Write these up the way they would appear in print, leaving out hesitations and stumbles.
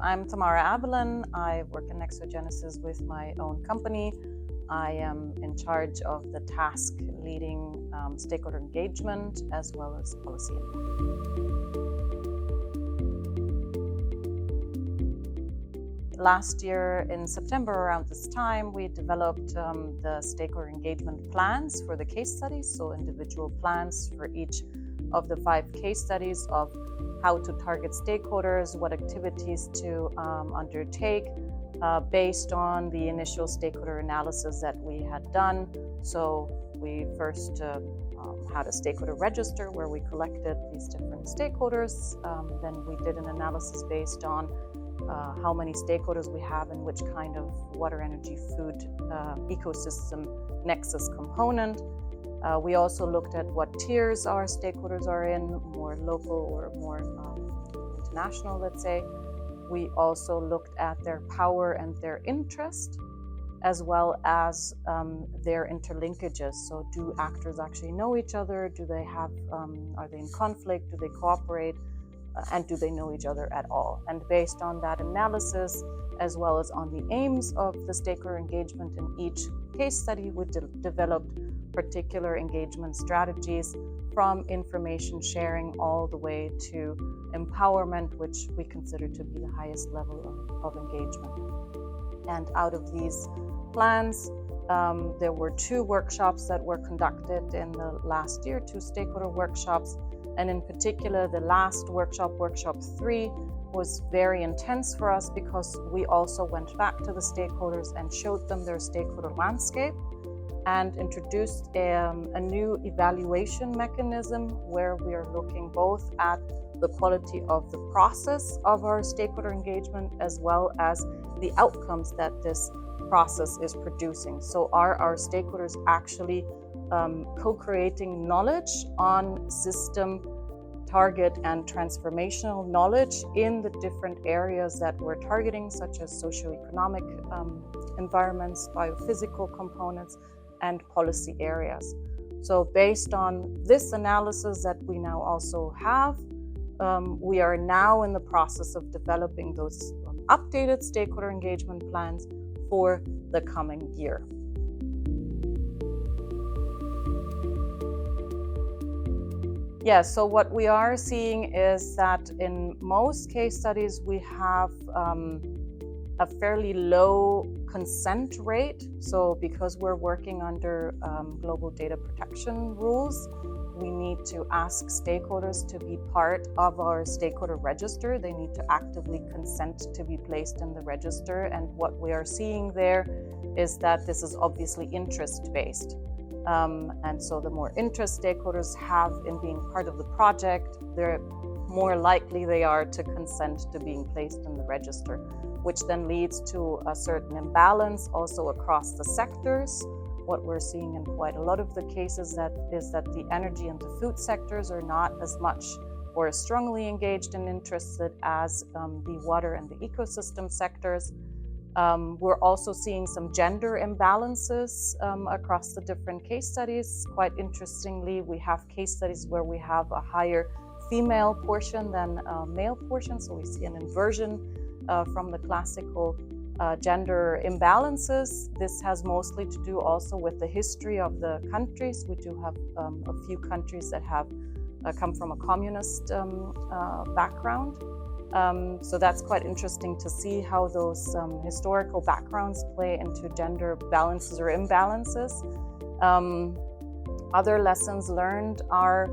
I'm Tamara Avellan. I work in Nexogenesis with my own company. I am in charge of the task leading stakeholder engagement as well as policy. Last year in September around this time, we developed the stakeholder engagement plans for the case studies, so individual plans for each of the 5 case studies of how to target stakeholders, what activities to undertake based on the initial stakeholder analysis that we had done. So we first had a stakeholder register where we collected these different stakeholders. Then we did an analysis based on how many stakeholders we have and which kind of water, energy, food ecosystem nexus component. We also looked at what tiers our stakeholders are in, more local or more international, let's say. We also looked at their power and their interest, as well as their interlinkages. So do actors actually know each other? Do they have, are they in conflict? Do they cooperate? And do they know each other at all? And based on that analysis, as well as on the aims of the stakeholder engagement in each case study, we developed particular engagement strategies from information sharing all the way to empowerment, which we consider to be the highest level of engagement. And out of these plans, there were 2 workshops that were conducted in the last year, 2 stakeholder workshops. And in particular, the last workshop, workshop 3, was very intense for us because we also went back to the stakeholders and showed them their stakeholder landscape and introduced a new evaluation mechanism where we are looking both at the quality of the process of our stakeholder engagement as well as the outcomes that this process is producing. So are our stakeholders actually co-creating knowledge on system, target, and transformational knowledge in the different areas that we're targeting, such as socioeconomic environments, biophysical components, and policy areas. So based on this analysis that we now also have, we are now in the process of developing those updated stakeholder engagement plans for the coming year. Yeah, so what we are seeing is that in most case studies, we have a fairly low consent rate. So because we're working under global data protection rules, we need to ask stakeholders to be part of our stakeholder register. They need to actively consent to be placed in the register. And what we are seeing there is that this is obviously interest-based. And so the more interest stakeholders have in being part of the project, the more likely they are to consent to being placed in the register, which then leads to a certain imbalance also across the sectors. What we're seeing in quite a lot of the cases is that the energy and the food sectors are not as much or as strongly engaged and interested as the water and the ecosystem sectors. We're also seeing some gender imbalances across the different case studies. Quite interestingly, we have case studies where we have a higher female portion than a male portion. So we see an inversion from the classical gender imbalances. This has mostly to do also with the history of the countries. We do have a few countries that have come from a communist background. So that's quite interesting to see how those historical backgrounds play into gender balances or imbalances. Other lessons learned are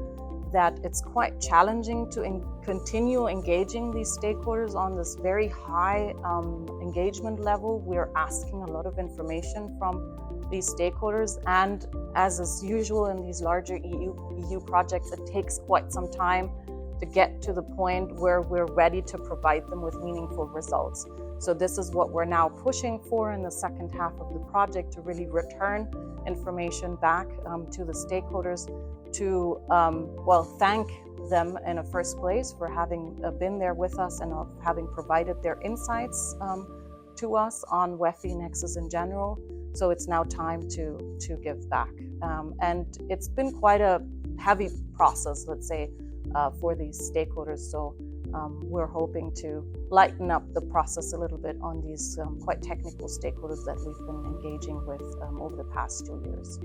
that it's quite challenging to continue engaging these stakeholders on this very high engagement level. We're asking a lot of information from these stakeholders, and as is usual in these larger EU projects, it takes quite some time to get to the point where we're ready to provide them with meaningful results. So this is what we're now pushing for in the second half of the project, to really return information back to the stakeholders to, thank them in a first place for having been there with us and having provided their insights to us on WEFI Nexus in general. So it's now time to give back. And it's been quite a heavy process, let's say, for these stakeholders. So we're hoping to lighten up the process a little bit on these quite technical stakeholders that we've been engaging with over the past 2 years.